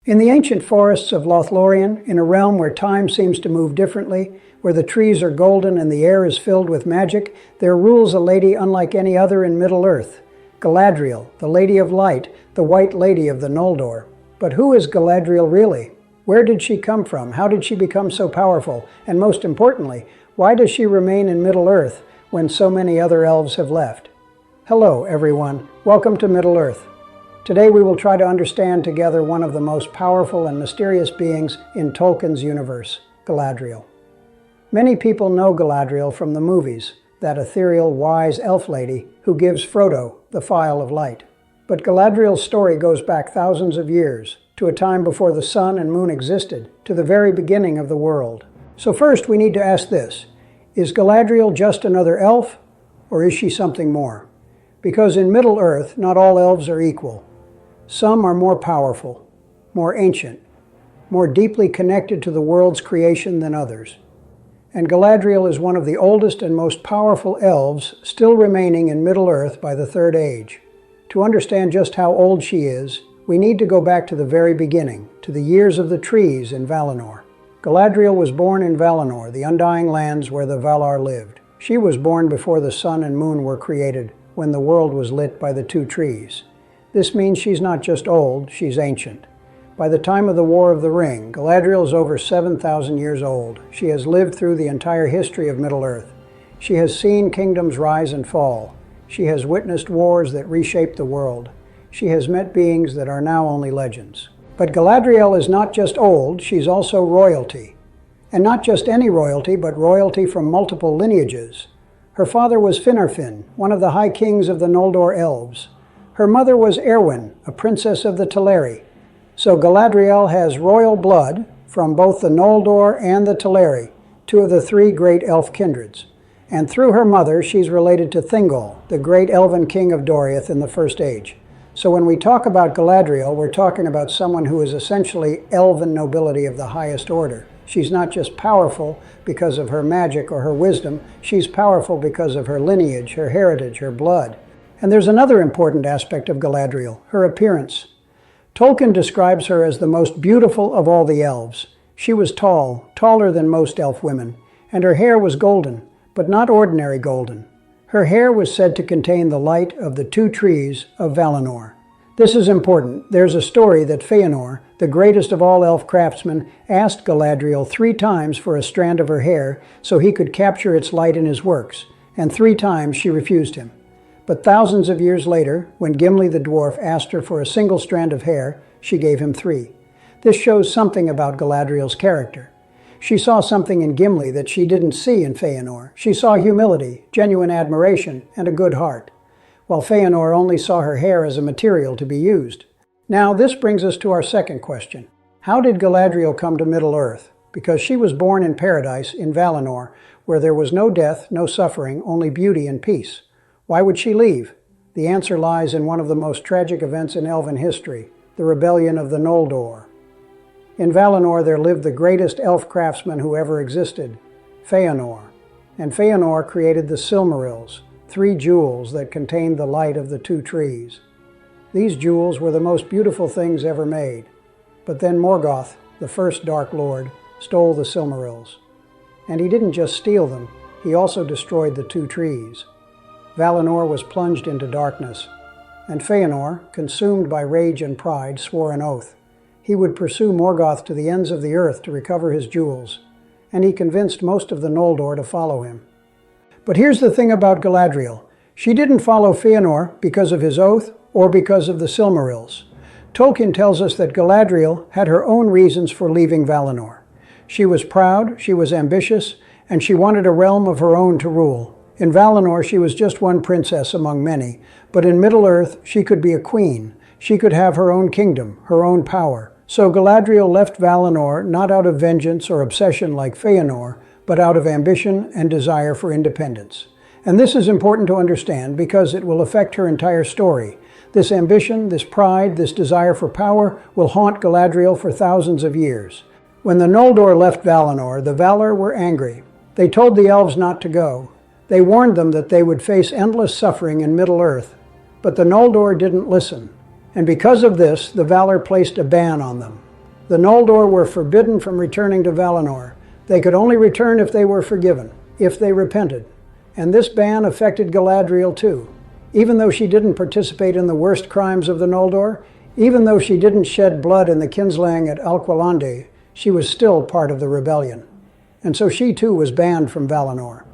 In the ancient forests of Lothlorien, in a realm where time seems to move differently, where the trees are golden and the air is filled with magic, there rules a lady unlike any other in Middle-earth. Galadriel, the Lady of Light, the White Lady of the Noldor. But who is Galadriel really? Where did she come from? How did she become so powerful? And most importantly, why does she remain in Middle-earth when so many other elves have left? Hello, everyone. Welcome to Middle-earth. Today we will try to understand together one of the most powerful and mysterious beings in Tolkien's universe, Galadriel. Many people know Galadriel from the movies, that ethereal, wise elf lady who gives Frodo the Phial of Light. But Galadriel's story goes back thousands of years, to a time before the sun and moon existed, to the very beginning of the world. So first we need to ask this: is Galadriel just another elf, or is she something more? Because in Middle-earth, not all elves are equal. Some are more powerful, more ancient, more deeply connected to the world's creation than others. And Galadriel is one of the oldest and most powerful elves still remaining in Middle-earth by the Third Age. To understand just how old she is, we need to go back to the very beginning, to the years of the trees in Valinor. Galadriel was born in Valinor, the undying lands where the Valar lived. She was born before the sun and moon were created, when the world was lit by the two trees. This means she's not just old, she's ancient. By the time of the War of the Ring, Galadriel is over 7,000 years old. She has lived through the entire history of Middle-earth. She has seen kingdoms rise and fall. She has witnessed wars that reshaped the world. She has met beings that are now only legends. But Galadriel is not just old, she's also royalty. And not just any royalty, but royalty from multiple lineages. Her father was Finarfin, one of the high kings of the Noldor elves. Her mother was Erwin, a princess of the Teleri. So Galadriel has royal blood from both the Noldor and the Teleri, two of the three great elf kindreds. And through her mother, she's related to Thingol, the great elven king of Doriath in the First Age. So when we talk about Galadriel, we're talking about someone who is essentially elven nobility of the highest order. She's not just powerful because of her magic or her wisdom, she's powerful because of her lineage, her heritage, her blood. And there's another important aspect of Galadriel, her appearance. Tolkien describes her as the most beautiful of all the elves. She was tall, taller than most elf women, and her hair was golden, but not ordinary golden. Her hair was said to contain the light of the two trees of Valinor. This is important. There's a story that Fëanor, the greatest of all elf craftsmen, asked Galadriel 3 times for a strand of her hair so he could capture its light in his works, and 3 times she refused him. But thousands of years later, when Gimli the dwarf asked her for a single strand of hair, she gave him 3. This shows something about Galadriel's character. She saw something in Gimli that she didn't see in Fëanor. She saw humility, genuine admiration, and a good heart, while Fëanor only saw her hair as a material to be used. Now, this brings us to our second question. How did Galadriel come to Middle-earth? Because she was born in paradise in Valinor, where there was no death, no suffering, only beauty and peace. Why would she leave? The answer lies in one of the most tragic events in elven history, the rebellion of the Noldor. In Valinor there lived the greatest elf craftsman who ever existed, Fëanor. And Fëanor created the Silmarils, 3 jewels that contained the light of the two trees. These jewels were the most beautiful things ever made. But then Morgoth, the first Dark Lord, stole the Silmarils. And he didn't just steal them, he also destroyed the two trees. Valinor was plunged into darkness, and Fëanor, consumed by rage and pride, swore an oath. He would pursue Morgoth to the ends of the earth to recover his jewels, and he convinced most of the Noldor to follow him. But here's the thing about Galadriel. She didn't follow Fëanor because of his oath or because of the Silmarils. Tolkien tells us that Galadriel had her own reasons for leaving Valinor. She was proud, she was ambitious, and she wanted a realm of her own to rule. In Valinor, she was just one princess among many, but in Middle-earth, she could be a queen. She could have her own kingdom, her own power. So Galadriel left Valinor not out of vengeance or obsession like Fëanor, but out of ambition and desire for independence. And this is important to understand because it will affect her entire story. This ambition, this pride, this desire for power will haunt Galadriel for thousands of years. When the Noldor left Valinor, the Valar were angry. They told the elves not to go. They warned them that they would face endless suffering in Middle-earth, but the Noldor didn't listen. And because of this, the Valar placed a ban on them. The Noldor were forbidden from returning to Valinor. They could only return if they were forgiven, if they repented. And this ban affected Galadriel too. Even though she didn't participate in the worst crimes of the Noldor, even though she didn't shed blood in the Kinslang at Alqualande, she was still part of the rebellion. And so she too was banned from Valinor.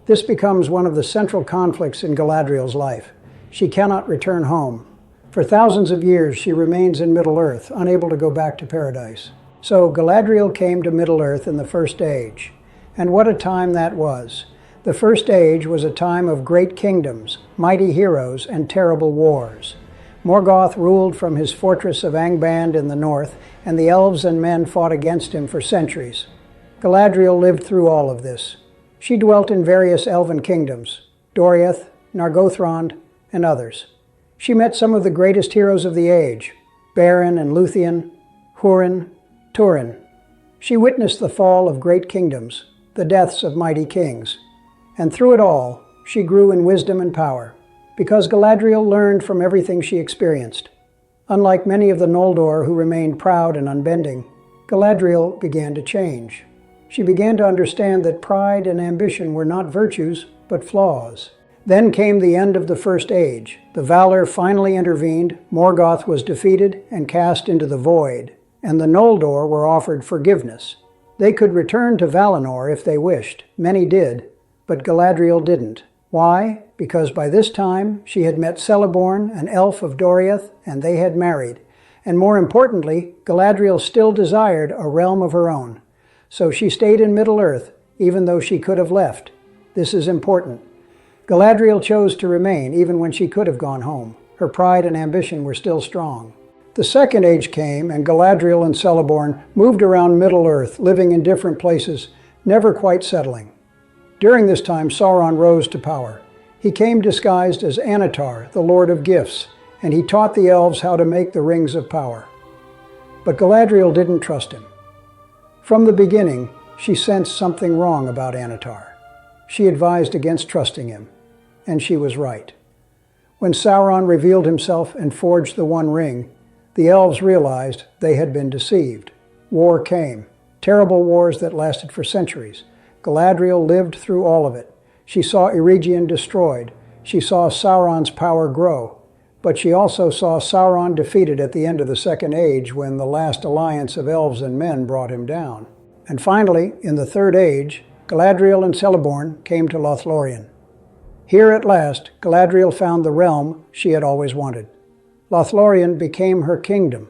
This becomes one of the central conflicts in Galadriel's life. She cannot return home. For thousands of years she remains in Middle-earth, unable to go back to paradise. So Galadriel came to Middle-earth in the First Age. And what a time that was. The First Age was a time of great kingdoms, mighty heroes, and terrible wars. Morgoth ruled from his fortress of Angband in the north, and the elves and men fought against him for centuries. Galadriel lived through all of this. She dwelt in various elven kingdoms, Doriath, Nargothrond, and others. She met some of the greatest heroes of the age, Beren and Luthien, Hurin, Turin. She witnessed the fall of great kingdoms, the deaths of mighty kings. And through it all, she grew in wisdom and power, because Galadriel learned from everything she experienced. Unlike many of the Noldor who remained proud and unbending, Galadriel began to change. She began to understand that pride and ambition were not virtues, but flaws. Then came the end of the First Age. The Valar finally intervened, Morgoth was defeated and cast into the void, and the Noldor were offered forgiveness. They could return to Valinor if they wished. Many did, but Galadriel didn't. Why? Because by this time she had met Celeborn, an elf of Doriath, and they had married. And more importantly, Galadriel still desired a realm of her own. So she stayed in Middle-earth, even though she could have left. This is important. Galadriel chose to remain even when she could have gone home. Her pride and ambition were still strong. The Second Age came, and Galadriel and Celeborn moved around Middle-earth, living in different places, never quite settling. During this time, Sauron rose to power. He came disguised as Annatar, the Lord of Gifts, and he taught the elves how to make the Rings of Power. But Galadriel didn't trust him. From the beginning, she sensed something wrong about Annatar. She advised against trusting him, and she was right. When Sauron revealed himself and forged the One Ring, the elves realized they had been deceived. War came, terrible wars that lasted for centuries. Galadriel lived through all of it. She saw Eregion destroyed. She saw Sauron's power grow. But she also saw Sauron defeated at the end of the Second Age when the last alliance of elves and men brought him down. And finally, in the Third Age, Galadriel and Celeborn came to Lothlorien. Here at last, Galadriel found the realm she had always wanted. Lothlorien became her kingdom,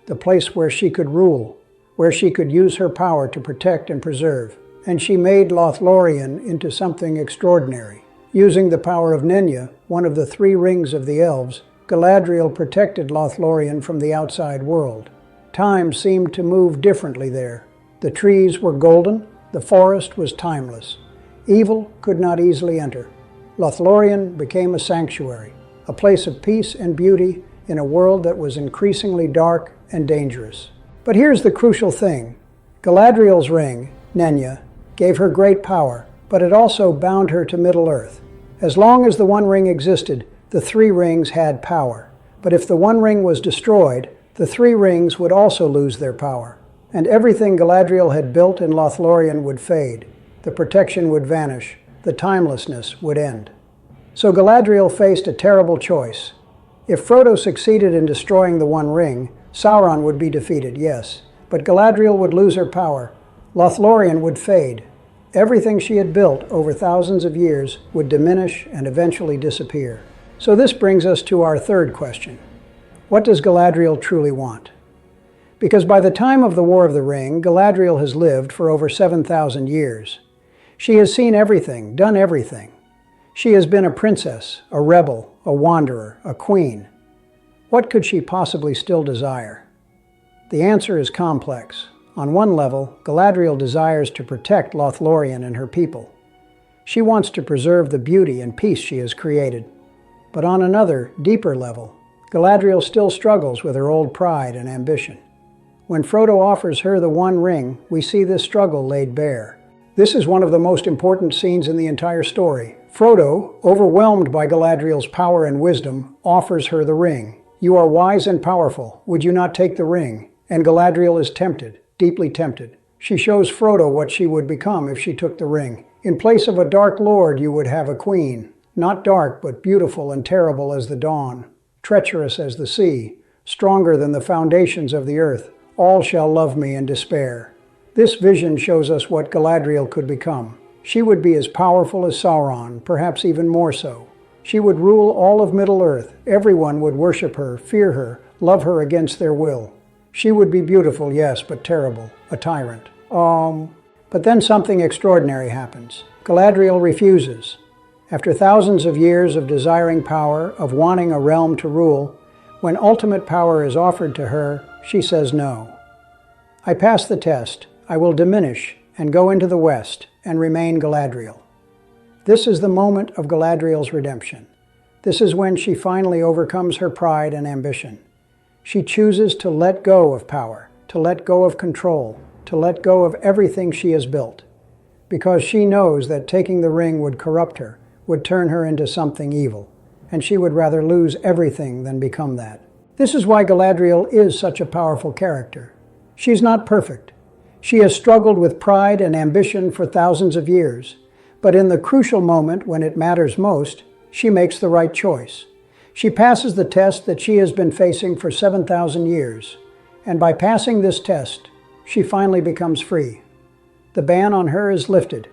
the place where she could rule, where she could use her power to protect and preserve. And she made Lothlorien into something extraordinary. Using the power of Nenya, one of the three rings of the elves, Galadriel protected Lothlorien from the outside world. Time seemed to move differently there. The trees were golden, the forest was timeless. Evil could not easily enter. Lothlorien became a sanctuary, a place of peace and beauty in a world that was increasingly dark and dangerous. But here's the crucial thing. Galadriel's ring, Nenya, gave her great power, but it also bound her to Middle-earth. As long as the One Ring existed, the three rings had power. But if the One Ring was destroyed, the three rings would also lose their power. And everything Galadriel had built in Lothlorien would fade. The protection would vanish. The timelessness would end. So Galadriel faced a terrible choice. If Frodo succeeded in destroying the One Ring, Sauron would be defeated, yes. But Galadriel would lose her power. Lothlorien would fade. Everything she had built over thousands of years would diminish and eventually disappear. So this brings us to our third question. What does Galadriel truly want? Because by the time of the War of the Ring, Galadriel has lived for over 7,000 years. She has seen everything, done everything. She has been a princess, a rebel, a wanderer, a queen. What could she possibly still desire? The answer is complex. On one level, Galadriel desires to protect Lothlorien and her people. She wants to preserve the beauty and peace she has created. But on another, deeper level, Galadriel still struggles with her old pride and ambition. When Frodo offers her the One Ring, we see this struggle laid bare. This is one of the most important scenes in the entire story. Frodo, overwhelmed by Galadriel's power and wisdom, offers her the ring. "You are wise and powerful. Would you not take the ring?" And Galadriel is tempted, deeply tempted. She shows Frodo what she would become if she took the ring. In place of a dark lord, you would have a queen. Not dark, but beautiful and terrible as the dawn, treacherous as the sea, stronger than the foundations of the earth. All shall love me in despair. This vision shows us what Galadriel could become. She would be as powerful as Sauron, perhaps even more so. She would rule all of Middle-earth. Everyone would worship her, fear her, love her against their will. She would be beautiful, yes, but terrible, a tyrant. But then something extraordinary happens. Galadriel refuses. After thousands of years of desiring power, of wanting a realm to rule, when ultimate power is offered to her, she says no. I pass the test. I will diminish and go into the west and remain Galadriel. This is the moment of Galadriel's redemption. This is when she finally overcomes her pride and ambition. She chooses to let go of power, to let go of control, to let go of everything she has built, because she knows that taking the ring would corrupt her, would turn her into something evil, and she would rather lose everything than become that. This is why Galadriel is such a powerful character. She's not perfect. She has struggled with pride and ambition for thousands of years, but in the crucial moment when it matters most, she makes the right choice. She passes the test that she has been facing for 7,000 years, and by passing this test, she finally becomes free. The ban on her is lifted.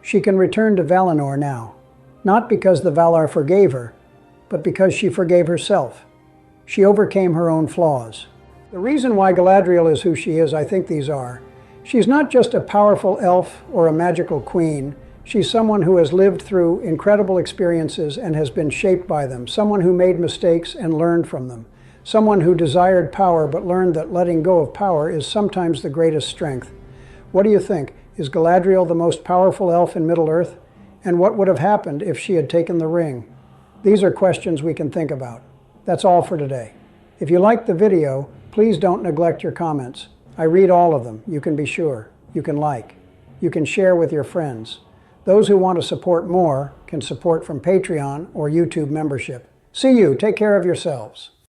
She can return to Valinor now, not because the Valar forgave her, but because she forgave herself. She overcame her own flaws. The reason why Galadriel is who she is, I think these are. She's not just a powerful elf or a magical queen. She's someone who has lived through incredible experiences and has been shaped by them, someone who made mistakes and learned from them, someone who desired power but learned that letting go of power is sometimes the greatest strength. What do you think? Is Galadriel the most powerful elf in Middle-earth? And what would have happened if she had taken the ring? These are questions we can think about. That's all for today. If you liked the video, please don't neglect your comments. I read all of them, you can be sure. You can like. You can share with your friends. Those who want to support more can support from Patreon or YouTube membership. See you. Take care of yourselves.